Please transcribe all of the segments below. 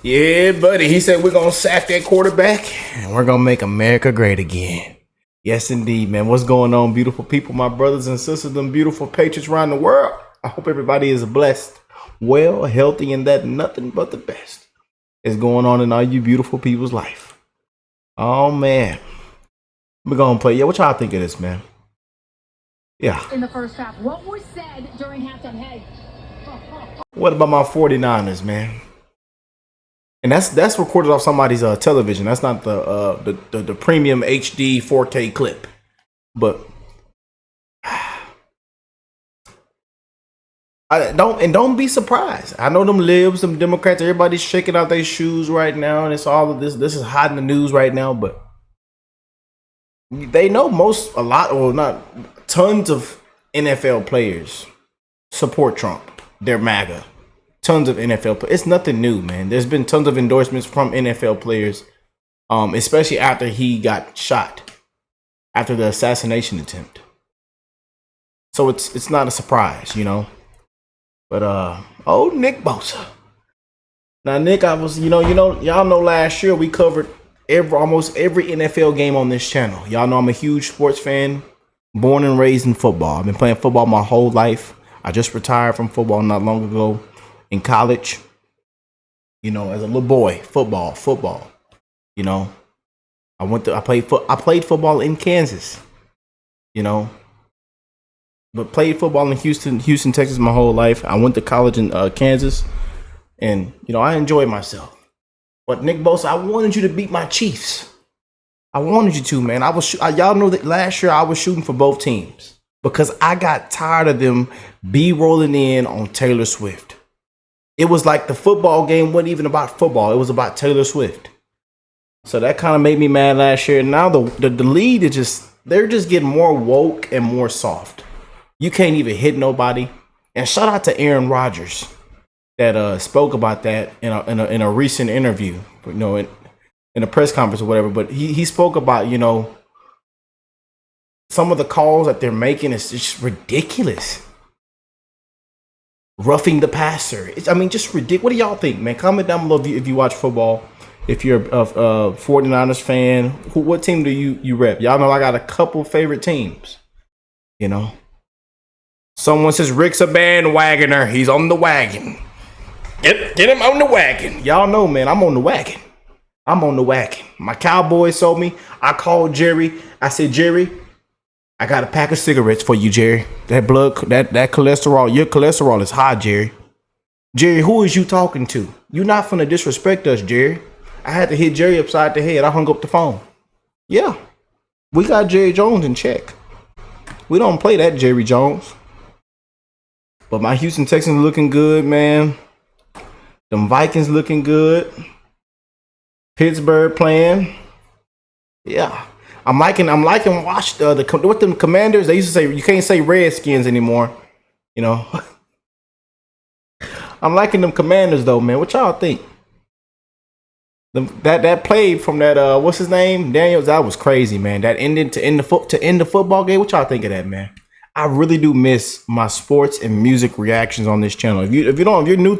Yeah, buddy. He said we're gonna sack that quarterback and we're gonna make America great again. Yes, indeed, man. What's going on, beautiful people, my brothers and sisters, them beautiful patriots around the world? I hope everybody is blessed, well, healthy, and that nothing but the best is going on in all you beautiful people's life. Oh man, we're gonna play. Yeah, what y'all think of this, man? Yeah. In the first half, what was said during halftime? Hey. What about my 49ers, man? And that's recorded off somebody's television. That's not the premium HD 4K clip. But don't be surprised. I know them libs, them Democrats, everybody's shaking out their shoes right now, and it's all of this. This is hot in the news right now, but they know tons of NFL players support Trump. They're MAGA. Tons of NFL players. It's nothing new, man. There's been tons of endorsements from NFL players, especially after he got shot, after the assassination attempt. So it's not a surprise, you know. But Nick Bosa. Now, Nick, y'all know last year we covered almost every NFL game on this channel. Y'all know I'm a huge sports fan, born and raised in football. I've been playing football my whole life. I just retired from football not long ago in college. You know, as a little boy, football. You know, I played football in Kansas. You know, but played football in Houston, Texas my whole life. I went to college in Kansas, and you know, I enjoyed myself. But Nick Bosa, I wanted you to beat my Chiefs. I wanted you to, man. Y'all know that last year I was shooting for both teams because I got tired of them B-rolling in on Taylor Swift. It was like the football game wasn't even about football. It was about Taylor Swift. So that kind of made me mad last year. Now the league is they're just getting more woke and more soft. You can't even hit nobody. And shout out to Aaron Rodgers that spoke about that in a recent interview, you know, in a press conference or whatever. But he spoke about, you know, some of the calls that they're making is just ridiculous. Roughing the passer. Just ridiculous. What do y'all think, man? Comment down below if you watch football. If you're a 49ers fan, what team do you rep? Y'all know I got a couple favorite teams, you know. Someone says Rick's a bandwagoner. He's on the wagon. Get him on the wagon. Y'all know, man, I'm on the wagon. My Cowboys told me. I called Jerry. I said, Jerry, I got a pack of cigarettes for you, Jerry. That cholesterol, your cholesterol is high, Jerry. Jerry, who is you talking to? You're not finna disrespect us, Jerry. I had to hit Jerry upside the head. I hung up the phone. Yeah, we got Jerry Jones in check. We don't play that Jerry Jones. But my Houston Texans looking good, man. Them Vikings looking good. Pittsburgh playing. Yeah. I'm liking watch what them Commanders. They used to say you can't say Redskins anymore. You know. I'm liking them Commanders though, man. What y'all think? That play from that what's his name? Daniels, that was crazy, man. That ended to end the football game. What y'all think of that, man? I really do miss my sports and music reactions on this channel. If you're new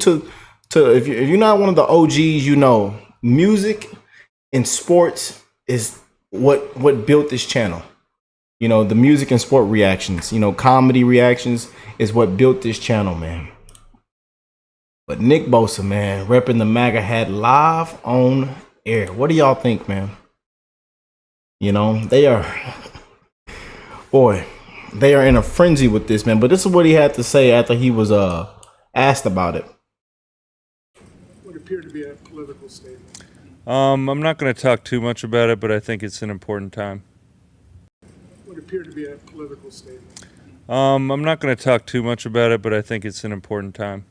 if you're not one of the OGs, you know, music and sports is what built this channel. You know, the music and sport reactions, you know, comedy reactions is what built this channel, man. But Nick Bosa, man, repping the MAGA hat live on air. What do y'all think, man? You know, they are in a frenzy with this, man. But this is what he had to say after he was asked about it. Would appear to be a political statement. I'm not going to talk too much about it, but I think it's an important time. Would appear to be a political statement. I'm not going to talk too much about it, but I think it's an important time.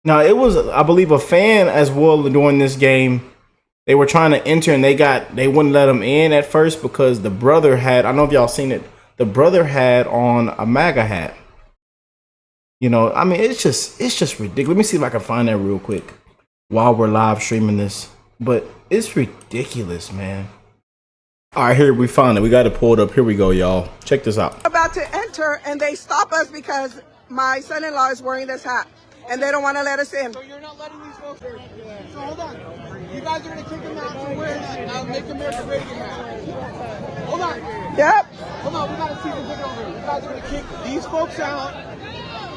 Now, it was, I believe, a fan as well during this game. They were trying to enter and they wouldn't let him in at first because the brother had, I don't know if y'all seen it, the brother had on a MAGA hat. You know, I mean, it's just ridiculous. Let me see if I can find that real quick while we're live streaming this. But it's ridiculous, man. All right, here we found it. We got to pull it up. Here we go, y'all. Check this out. About to enter and they stop us because my son-in-law is wearing this hat. and they don't want to let us in. So you're not letting these folks. So hold on. You guys are going to kick them out to where Make America Great Again. Hold on. Yep. Hold on. We got to see the video over here. You guys are going to kick these folks out.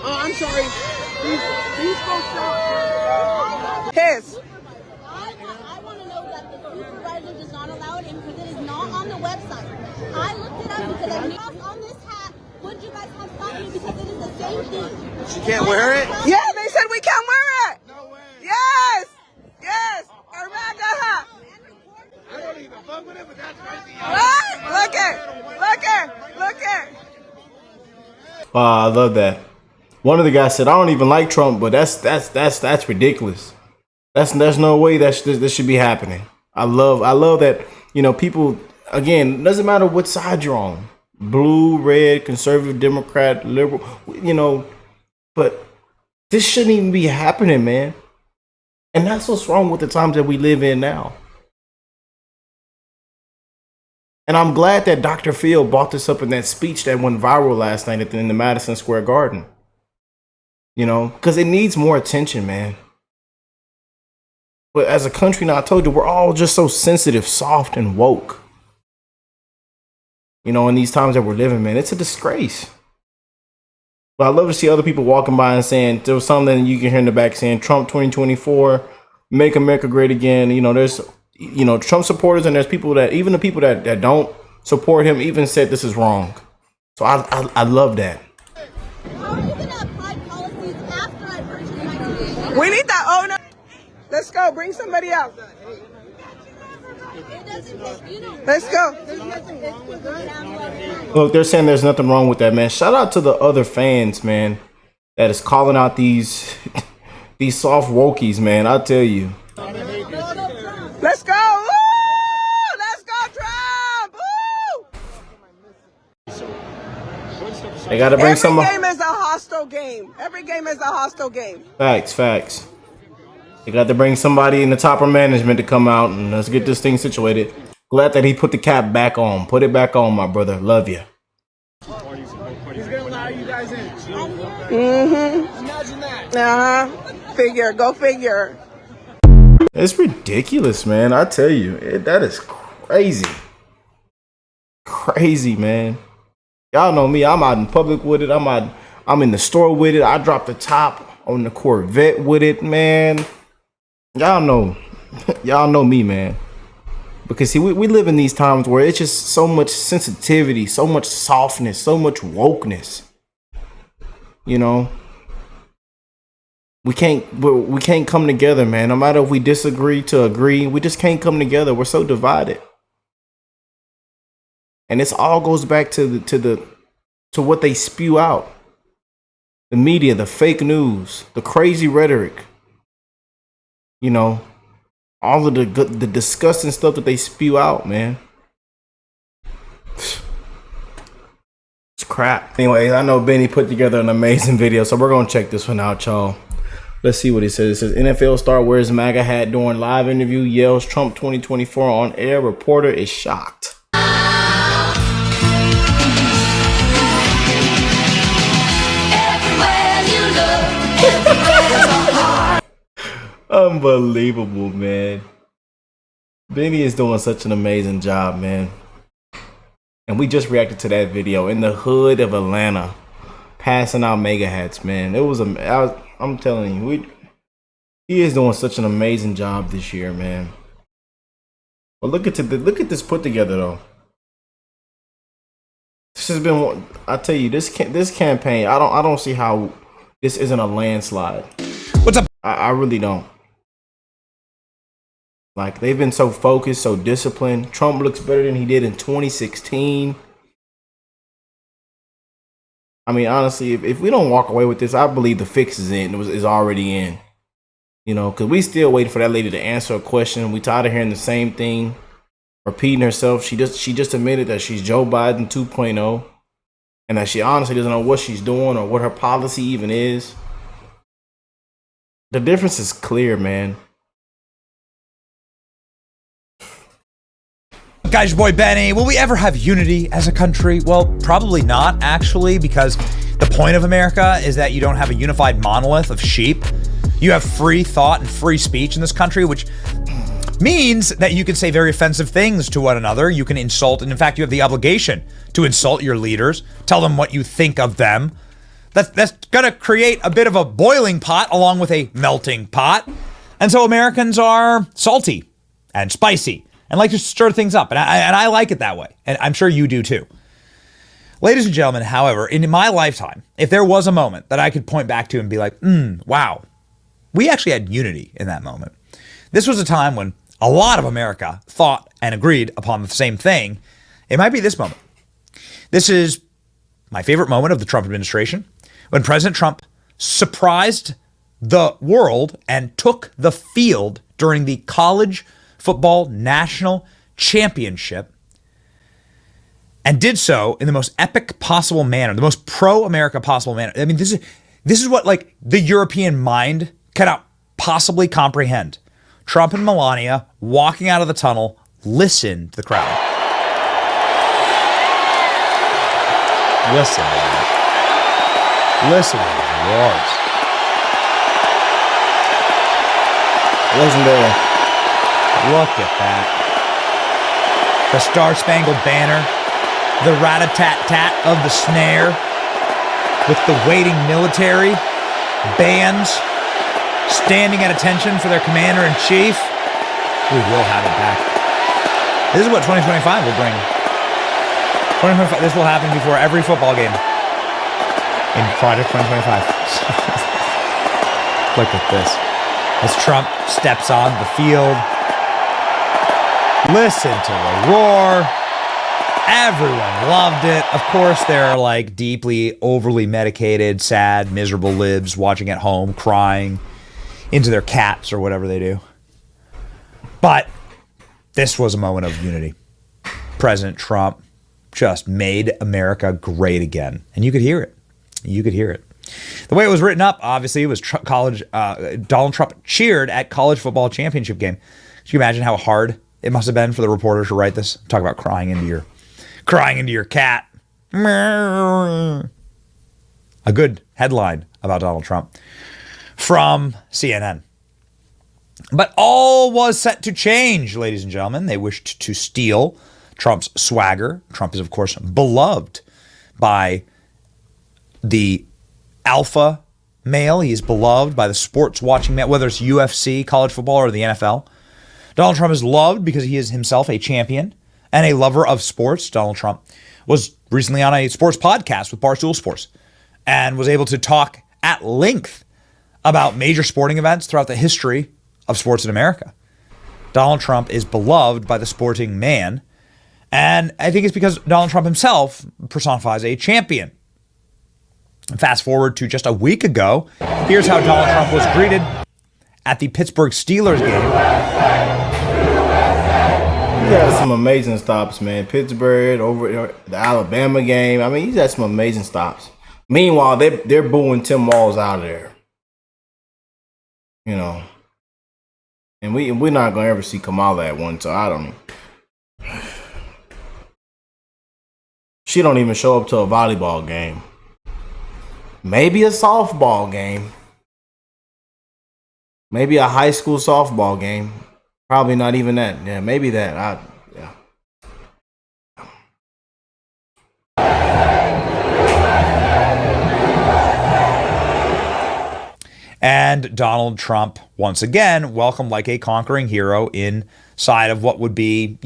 I'm sorry. These folks out. His. I want to know that the supervisor does not allow it in because it is not on the website. I looked it up because I knew on this hat. Would you guys have stopped me because it is the same thing? She can't wear it? Yeah, they said we can't wear it. No way. Yes. Yes. Our MAGA hat. I don't even fuck with it, but that's crazy. Right? Look it. I love that. One of the guys said, "I don't even like Trump, but that's ridiculous. There's no way this should be happening." I love that. You know, people, again, doesn't matter what side you're on, blue, red, conservative, Democrat, liberal, you know, but this shouldn't even be happening, man. And that's what's wrong with the times that we live in now. And I'm glad that Dr. Phil brought this up in that speech that went viral last night in the Madison Square Garden. You know, because it needs more attention, man. But as a country, now I told you, we're all just so sensitive, soft, and woke. You know, in these times that we're living, man, it's a disgrace. But I love to see other people walking by and saying, there was something you can hear in the back saying, Trump 2024, make America great again. You know, there's, you know, Trump supporters, and there's people that, even the people that don't support him, even said this is wrong. So I love that. How are you going to apply policies after I purchase my TV? We need that owner. Let's go. Bring somebody out. It doesn't, you know. Let's go. Look, they're saying there's nothing wrong with that, man. Shout out to the other fans, man, that is calling out these soft wokies, man. I tell you. Let's go. Woo! Let's go, Trump. Woo! They got to bring some. Every game is a hostile game. Every game is a hostile game. Facts. They got to bring somebody in the top of management to come out and let's get this thing situated. Glad that he put the cap back on. Put it back on, my brother. Love you. He's going to allow you guys in. Mm-hmm. Imagine that. Go figure. It's ridiculous, man. I tell you, that is crazy. Crazy, man. Y'all know me. I'm out in public with it. I'm in the store with it. I dropped the top on the Corvette with it, man. Y'all know me, man. Because see, we live in these times where it's just so much sensitivity, so much softness, so much wokeness. You know, we can't come together, man. No matter if we disagree to agree, we just can't come together. We're so divided, and this all goes back to what they spew out. The media, the fake news, the crazy rhetoric, you know, all of the disgusting stuff that they spew out, man. It's crap. Anyway, I know Benny put together an amazing video, so we're going to check this one out, y'all. Let's see what he says. It says, NFL star wears MAGA hat during live interview, yells Trump 2024 on air. Reporter is shocked. Unbelievable, man. Benny is doing such an amazing job, man. And we just reacted to that video in the hood of Atlanta, passing out MAGA hats, man. It was I'm telling you, he is doing such an amazing job this year, man. But look at this put together though. This has been, I tell you, this campaign. I don't see how this isn't a landslide. What's up? I really don't. Like, they've been so focused, so disciplined. Trump looks better than he did in 2016. I mean, honestly, if we don't walk away with this, I believe the fix is in. Is already in. You know, because we still waiting for that lady to answer a question. We tired of hearing the same thing, repeating herself. She just admitted that she's Joe Biden 2.0, and that she honestly doesn't know what she's doing or what her policy even is. The difference is clear, man. Guys, your boy Benny. Will we ever have unity as a country? Well, probably not, actually, because The point of America is that you don't have a unified monolith of sheep. You have free thought and free speech in this country, which means that you can say very offensive things to one another. You can insult, and in fact, you have the obligation to insult your leaders, tell them what you think of them. That's going to create a bit of a boiling pot along with a melting pot. And so Americans are salty and spicy and like to stir things up. And I like it that way. And I'm sure you do too. Ladies and gentlemen, however, in my lifetime, if there was a moment that I could point back to and be like, wow, we actually had unity in that moment. This was a time when a lot of America thought and agreed upon the same thing. It might be this moment. This is my favorite moment of the Trump administration, when President Trump surprised the world and took the field during the college football national championship and did so in the most epic possible manner, the most pro-America possible manner. I mean, this is what like the European mind cannot possibly comprehend. Trump and Melania walking out of the tunnel, listen to the crowd. Listen, man. Listen to these roars. Legendary. Look at that. The Star-Spangled Banner, the rat-a-tat-tat of the snare, with the waiting military, bands, standing at attention for their commander-in-chief. We will have it back. This is what 2025 will bring. 2025, this will happen before every football game in Project 2025. Look at this. As Trump steps on the field, listen to the roar. Everyone loved it. Of course, there are like deeply, overly medicated, sad, miserable libs watching at home, crying into their caps or whatever they do. But this was a moment of unity. President Trump just made America great again. And you could hear it. You could hear it. The way it was written up, obviously, was Donald Trump cheered at college football championship game. Can you imagine how hard it must have been for the reporter to write this? Talk about crying into your cat. A good headline about Donald Trump from CNN. But all was set to change, ladies and gentlemen. They wished to steal Trump's swagger. Trump is, of course, beloved by the alpha male. He is beloved by the sports watching man, whether it's UFC, college football, or the NFL. Donald Trump is loved because he is himself a champion and a lover of sports. Donald Trump was recently on a sports podcast with Barstool Sports and was able to talk at length about major sporting events throughout the history of sports in America. Donald Trump is beloved by the sporting man, and I think it's because Donald Trump himself personifies a champion. Fast forward to just a week ago, here's how Donald Trump was greeted at the Pittsburgh Steelers game. He's had some amazing stops, man. Pittsburgh, over the Alabama game. I mean, he's had some amazing stops. Meanwhile, they're booing Tim Walz out of there. You know. And we're not going to ever see Kamala at one, so I don't know. She don't even show up to a volleyball game. Maybe a softball game. Maybe a high school softball game. Probably not even that. Yeah, maybe that. Yeah. And Donald Trump, once again, welcomed like a conquering hero inside of what would be,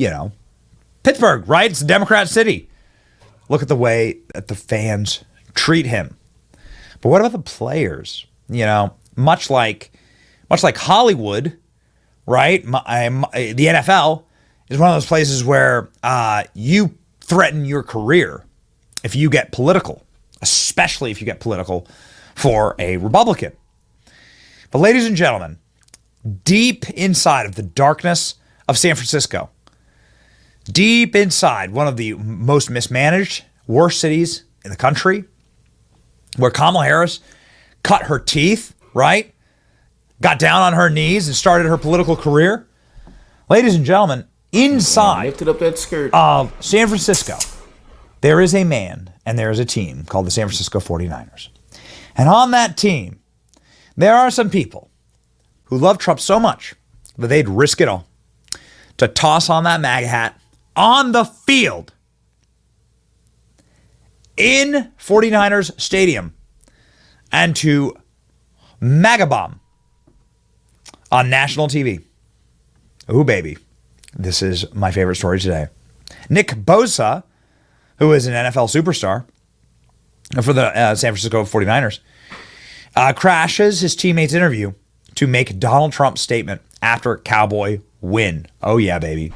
Pittsburgh, right? It's a Democrat city. Look at the way that the fans treat him. But what about the players? Much like Hollywood, right? The NFL is one of those places where you threaten your career if you get political, especially if you get political for a Republican. But ladies and gentlemen, deep inside of the darkness of San Francisco, deep inside one of the most mismanaged, worst cities in the country, where Kamala Harris cut her teeth, right? Got down on her knees and started her political career. Ladies and gentlemen, inside lifted up that skirt of San Francisco, there is a man and there is a team called the San Francisco 49ers. And on that team, there are some people who love Trump so much that they'd risk it all to toss on that MAGA hat on the field in 49ers Stadium and to MAGA bomb on national TV. Ooh, baby. This is my favorite story today. Nick Bosa, who is an NFL superstar for the San Francisco 49ers, crashes his teammate's interview to make Donald Trump's statement after Cowboy win. Oh, yeah, baby.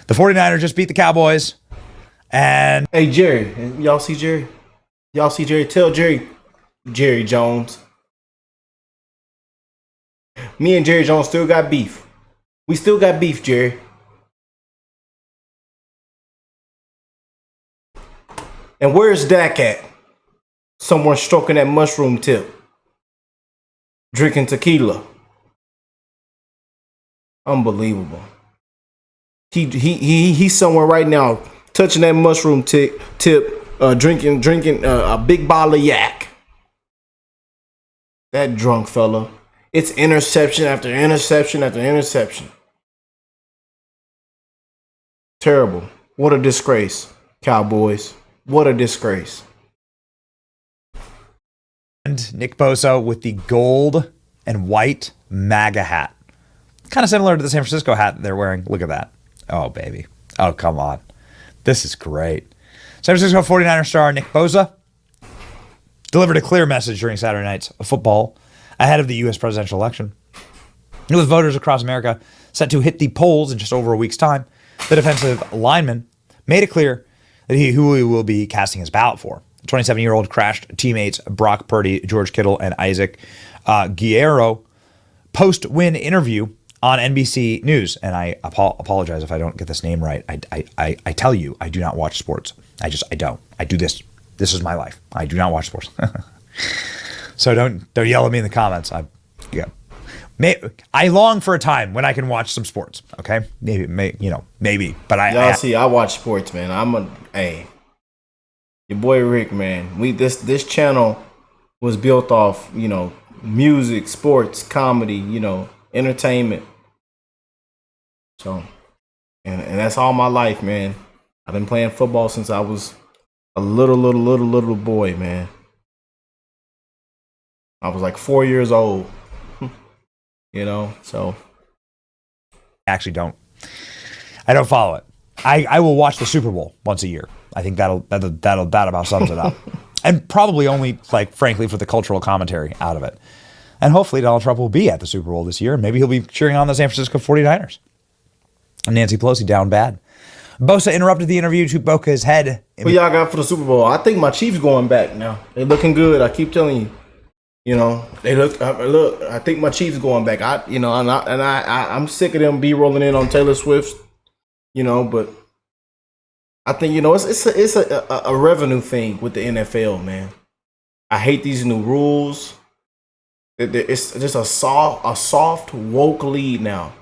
The 49ers just beat the Cowboys. And hey, Jerry, y'all see Jerry? Y'all see Jerry? Tell Jerry Jones. Me and Jerry Jones still got beef. We still got beef, Jerry. And where's Dak at? Someone stroking that mushroom tip. Drinking tequila. Unbelievable. He's somewhere right now touching that mushroom tip, drinking a big bottle of yak. That drunk fella. It's interception after interception after interception. Terrible. What a disgrace, Cowboys. What a disgrace. And Nick Bosa with the gold and white MAGA hat. Kind of similar to the San Francisco hat they're wearing. Look at that. Oh, baby. Oh, come on. This is great. San Francisco 49er star Nick Bosa delivered a clear message during Saturday night's football ahead of the U.S. presidential election. With voters across America set to hit the polls in just over a week's time, the defensive lineman made it clear that who he will be casting his ballot for. The 27-year-old crashed teammates Brock Purdy, George Kittle, and Isaac Guerrero post-win interview on NBC News. And I apologize if I don't get this name right. I tell you, I do not watch sports. I don't. I do this. This is my life. I do not watch sports. So don't yell at me in the comments. I long for a time when I can watch some sports. Okay, maybe. But I watch sports, man. Your boy Rick, man. This channel was built off, music, sports, comedy, entertainment. So, and that's all my life, man. I've been playing football since I was a little boy, man. I was like 4 years old, so. I don't follow it. I will watch the Super Bowl once a year. I think that about sums it up. And probably only, frankly, for the cultural commentary out of it. And hopefully Donald Trump will be at the Super Bowl this year. Maybe he'll be cheering on the San Francisco 49ers. And Nancy Pelosi down bad. Bosa interrupted the interview to poke his head. What y'all got for the Super Bowl? I think my Chiefs going back now. They're looking good. I keep telling you. They look. I think my Chiefs going back. I'm sick of them rolling in on Taylor Swift. But I think it's a revenue thing with the NFL, man. I hate these new rules. It's just a soft woke lead now,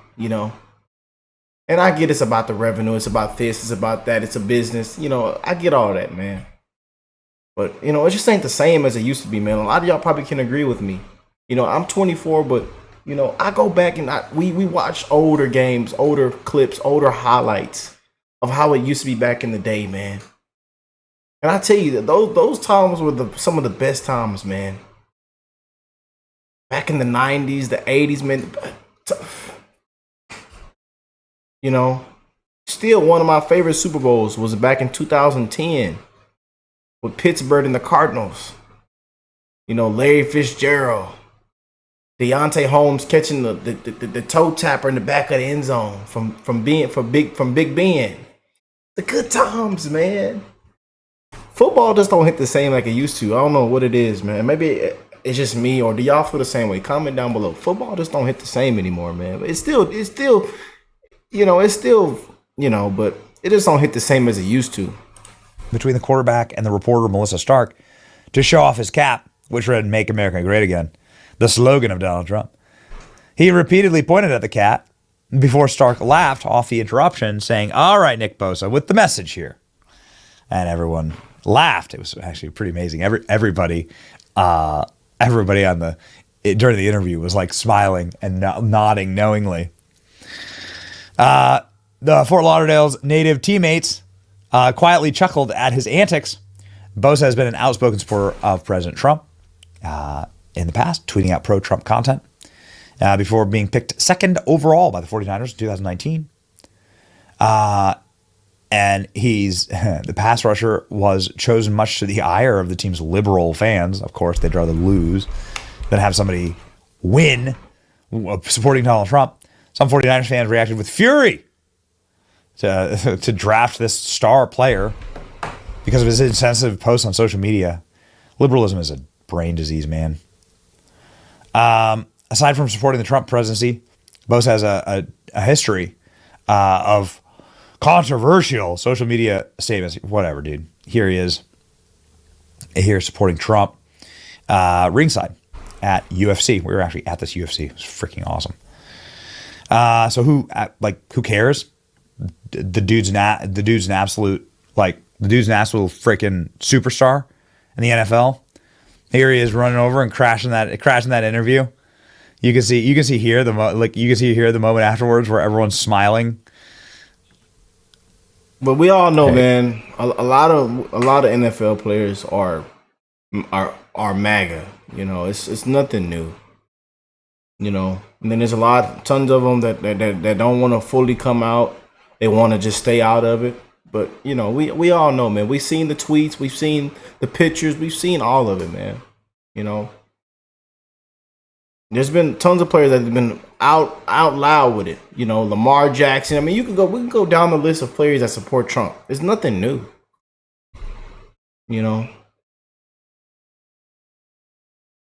And I get it's about the revenue, it's about this, it's about that, it's a business, I get all that, man. But, it just ain't the same as it used to be, man. A lot of y'all probably can agree with me. I'm 24, but, I go back and we watch older games, older clips, older highlights of how it used to be back in the day, man. And I tell you, that those times were some of the best times, man. Back in the 90s, the 80s, man. Still one of my favorite Super Bowls was back in 2010 with Pittsburgh and the Cardinals. Larry Fitzgerald, Deontay Holmes catching the toe tapper in the back of the end zone from Big Ben. The good times, man. Football just don't hit the same like it used to. I don't know what it is, man. Maybe it's just me, or do y'all feel the same way? Comment down below. Football just don't hit the same anymore, man. But it's still, but it just don't hit the same as it used to. Between the quarterback and the reporter, Melissa Stark, to show off his cap, which read, "Make America Great Again," the slogan of Donald Trump. He repeatedly pointed at the cat before Stark laughed off the interruption, saying, "All right, Nick Bosa, with the message here." and everyone laughed. It was actually pretty amazing. Everybody on during the interview was like smiling and nodding knowingly. The Fort Lauderdale's native teammates quietly chuckled at his antics. Bosa has been an outspoken supporter of President Trump in the past, tweeting out pro-Trump content before being picked second overall by the 49ers in 2019. And he's the pass rusher was chosen much to the ire of the team's liberal fans. Of course, they'd rather lose than have somebody win supporting Donald Trump. Some 49ers fans reacted with fury to draft this star player because of his insensitive posts on social media. Liberalism is a brain disease, man. Aside from supporting the Trump presidency, Bosa has a history of controversial social media statements. Whatever, dude. Here he is. Here supporting Trump. Ringside at UFC. We were actually at this UFC. It was freaking awesome. So who cares? The dude's an absolute freaking superstar in the NFL. Here he is running over and crashing that interview. You can see here the moment afterwards where everyone's smiling. But we all know, man, a lot of NFL players are MAGA. You know, it's nothing new. You know, and then there's tons of them that don't want to fully come out. They want to just stay out of it. But you know, we all know, man. We've seen the tweets, we've seen the pictures, we've seen all of it, man. You know, there's been tons of players that have been out loud with it. You know, Lamar Jackson. I mean, we can go down the list of players that support Trump. It's nothing new. You know.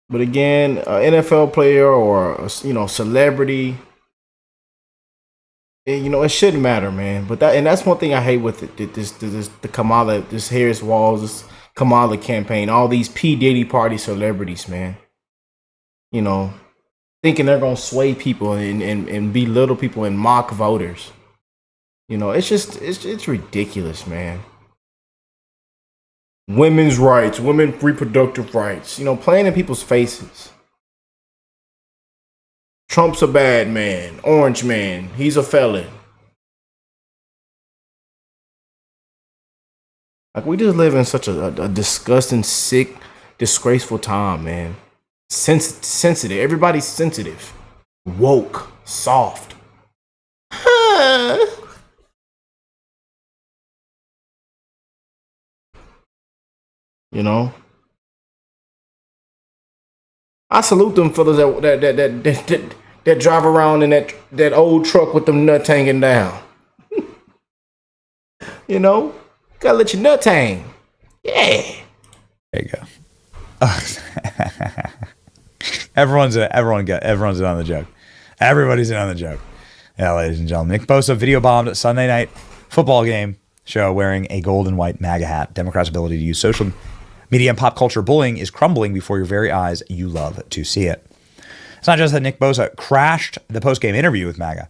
But again, an NFL player or celebrity, it shouldn't matter, man. But that's one thing I hate with it. The Kamala, this Harris Walls, this Kamala campaign, all these P. Diddy party celebrities, man. You know, thinking they're gonna sway people and belittle people and mock voters. You know, it's ridiculous, man. Women's rights, women reproductive rights, playing in people's faces. Trump's a bad man, orange man, he's a felon. Like, we just live in such a disgusting, sick, disgraceful time, man. Sensitive, everybody's sensitive. Woke, soft. You know, I salute them fellas that drive around in that old truck with them nuts hanging down. You know, gotta let your nuts hang. Yeah. There you go. Everyone's in on the joke. Everybody's in on the joke. Yeah, ladies and gentlemen, Nick Bosa video bombed Sunday night football game show wearing a gold and white MAGA hat. Democrats' ability to use social media and pop culture bullying is crumbling before your very eyes. You love to see it. It's not just that Nick Bosa crashed the post-game interview with MAGA.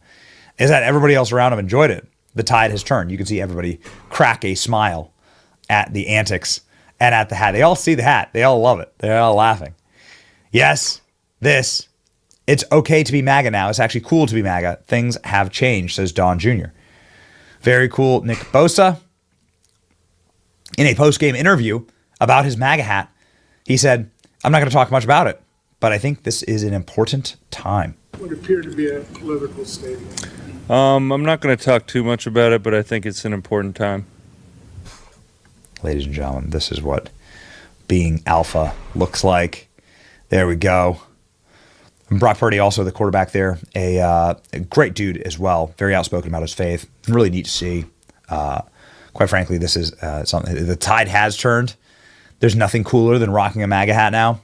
It's that everybody else around him enjoyed it. The tide has turned. You can see everybody crack a smile at the antics and at the hat. They all see the hat. They all love it. They're all laughing. Yes, it's okay to be MAGA now. It's actually cool to be MAGA. Things have changed, says Don Jr. Very cool. Nick Bosa, in a post-game interview about his MAGA hat, he said, "I'm not going to talk much about it, but I think this is an important time." What appeared to be a political statement. I'm not going to talk too much about it, but I think it's an important time. Ladies and gentlemen, this is what being alpha looks like. There we go. And Brock Purdy, also the quarterback there, a great dude as well. Very outspoken about his faith. Really neat to see. Quite frankly, this is something. The tide has turned. There's nothing cooler than rocking a MAGA hat now.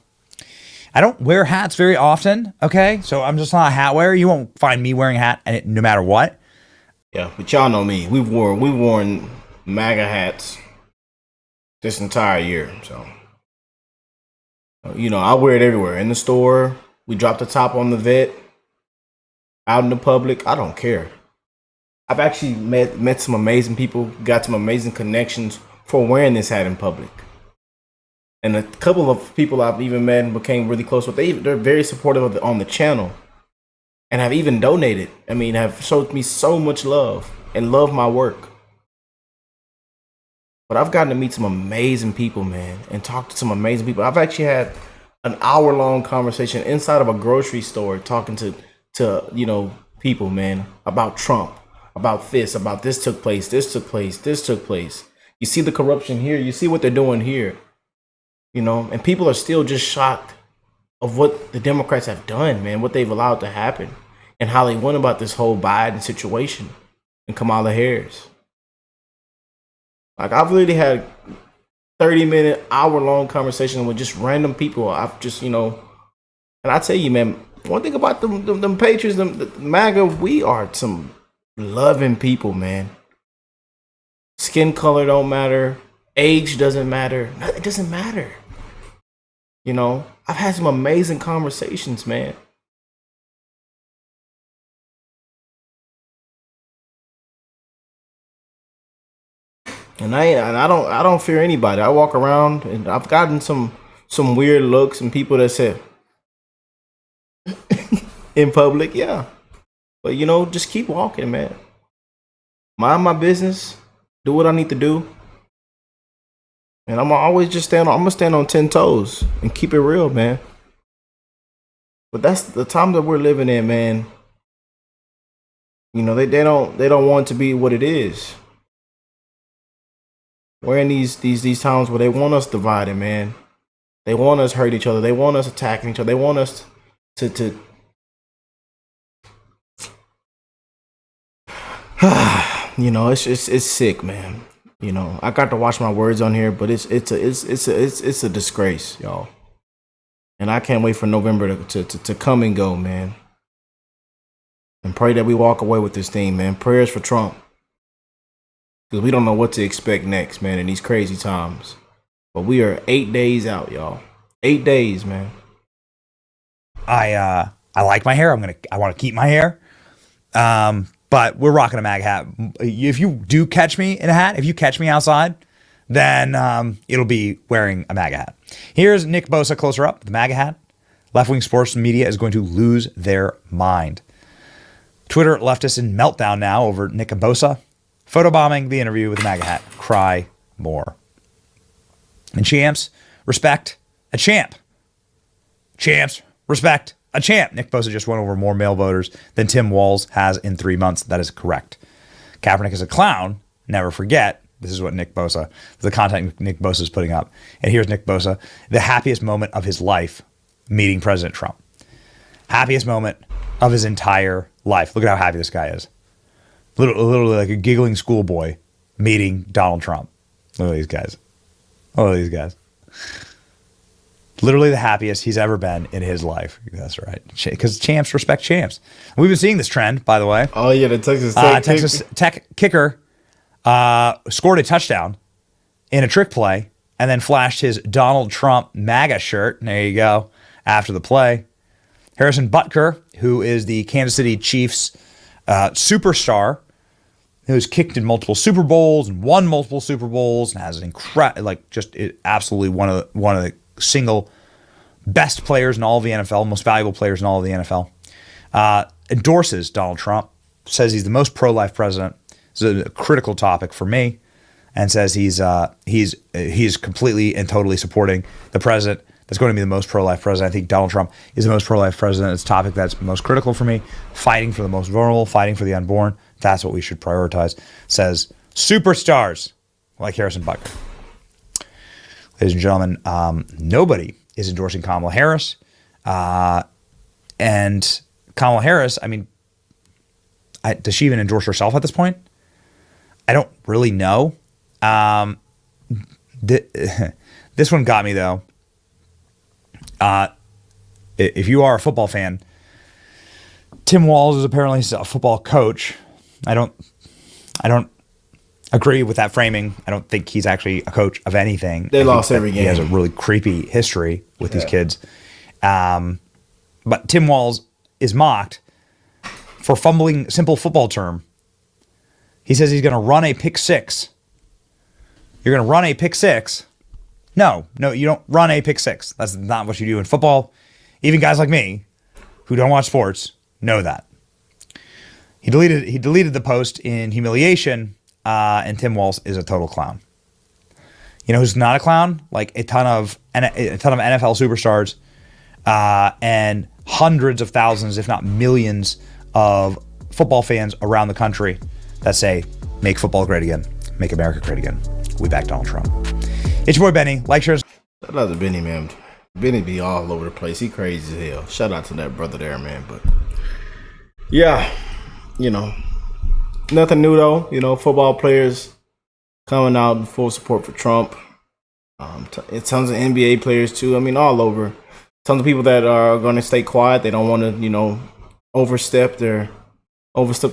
I don't wear hats very often, okay? So I'm just not a hat wearer. You won't find me wearing a hat no matter what. Yeah, but y'all know me. We've worn MAGA hats this entire year. So, I wear it everywhere. In the store, we drop the top on the vet. Out in the public, I don't care. I've actually met some amazing people, got some amazing connections for wearing this hat in public. And a couple of people I've even met and became really close with, they're very supportive of on the channel and have even donated. I mean, have showed me so much love and love my work. But I've gotten to meet some amazing people, man, and talk to some amazing people. I've actually had an hour-long conversation inside of a grocery store talking to you know, people, man, about Trump, about this took place, this took place, this took place. You see the corruption here, you see what they're doing here, you know, and people are still just shocked of what the Democrats have done, man, what they've allowed to happen, and how they went about this whole Biden situation and Kamala Harris. Like, I've literally had 30-minute, hour-long conversation with just random people. I've just, you know, and I tell you, man, one thing about them Patriots, the MAGA, we are some loving people, man. Skin color don't matter. Age doesn't matter. It doesn't matter. You know, I've had some amazing conversations, man. And I don't fear anybody. I walk around and I've gotten some weird looks and people that said in public, yeah. But you know, just keep walking, man. Mind my business. Do what I need to do. And I'm always just I'm gonna stand on 10 toes and keep it real, man. But that's the time that we're living in, man. You know, they don't want it to be what it is. We're in these times where they want us divided, man. They want us hurt each other. They want us attacking each other. They want us to you know, it's sick, man. You know, I got to watch my words on here, but it's a disgrace, y'all. And I can't wait for November to come and go, man. And pray that we walk away with this thing, man. Prayers for Trump. Because we don't know what to expect next, man, in these crazy times. But we are 8 days out, y'all. 8 days, man. I like my hair. I want to keep my hair. But we're rocking a MAGA hat. If you do catch me in a hat, if you catch me outside, then it'll be wearing a MAGA hat. Here's Nick Bosa closer up, the MAGA hat. Left-wing sports media is going to lose their mind. Twitter leftists in meltdown now over Nick and Bosa. Photobombing the interview with the MAGA hat. Cry more. And champs, respect a champ. Champs, respect a champ. Nick Bosa just won over more male voters than Tim Walz has in 3 months. That is correct. Kaepernick is a clown. Never forget. This is what Nick Bosa, the content Nick Bosa is putting up. And here's Nick Bosa, the happiest moment of his life, meeting President Trump. Happiest moment of his entire life. Look at how happy this guy is. Literally like a giggling schoolboy meeting Donald Trump. Look at these guys. Look at these guys. Literally the happiest he's ever been in his life. That's right. Because champs respect champs. We've been seeing this trend, by the way. Oh, yeah, the Texas Tech kicker scored a touchdown in a trick play and then flashed his Donald Trump MAGA shirt. And there you go. After the play. Harrison Butker, who is the Kansas City Chiefs superstar, who's kicked in multiple Super Bowls and won multiple Super Bowls and has an absolutely one of the single best players in all of the NFL, most valuable players in all of the NFL, endorses Donald Trump, says he's the most pro-life president. This is a critical topic for me, and says he's completely and totally supporting the president that's going to be the most pro-life president. I think Donald Trump is the most pro-life president. It's a topic that's most critical for me. Fighting for the most vulnerable, fighting for the unborn. That's what we should prioritize. Says superstars like Harrison Butker. Ladies and gentlemen, nobody is endorsing Kamala Harris. And Kamala Harris, I mean, does she even endorse herself at this point? I don't really know. This one got me, though. If you are a football fan, Tim Walz is apparently a football coach. I don't agree with that framing. I don't think he's actually a coach of anything. They lost every game. He has a really creepy history with these kids. But Tim Walz is mocked for fumbling simple football term. He says he's going to run a pick six. You're going to run a pick six. No, you don't run a pick six. That's not what you do in football. Even guys like me who don't watch sports know that. He deleted the post in humiliation, and Tim Walz is a total clown. You know who's not a clown? Like a ton of NFL superstars and hundreds of thousands, if not millions, of football fans around the country that say, make football great again. Make America great again. We back Donald Trump. It's your boy Benny. Like, share. Shout out to Benny, man. Benny be all over the place. He crazy as hell. Shout out to that brother there, man. But yeah, you know, nothing new though. You know, football players coming out in full support for Trump. Tons of NBA players too. I mean, all over. Tons of people that are going to stay quiet. They don't want to, you know, overstep the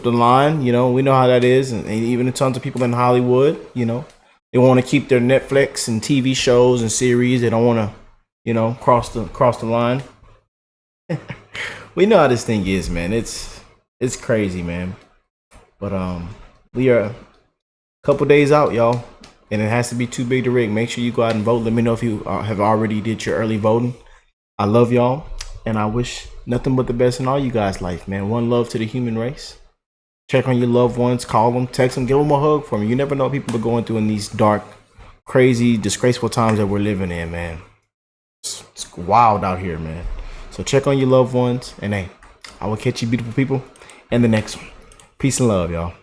line. You know, we know how that is. And even tons of people in Hollywood, you know, they want to keep their Netflix and TV shows and series. They don't want to, you know, cross the line. We know how this thing is, man. It's crazy, man. But we are a couple days out, y'all, and it has to be too big to rig. Make sure you go out and vote. Let me know if you have already did your early voting. I love y'all, and I wish nothing but the best in all you guys' life, man. One love to the human race. Check on your loved ones, call them, text them, give them a hug for me. You never know what people are going through in these dark, crazy, disgraceful times that we're living in, man. It's wild out here, man. So check on your loved ones, and hey, I will catch you beautiful people in the next one. Peace and love, y'all.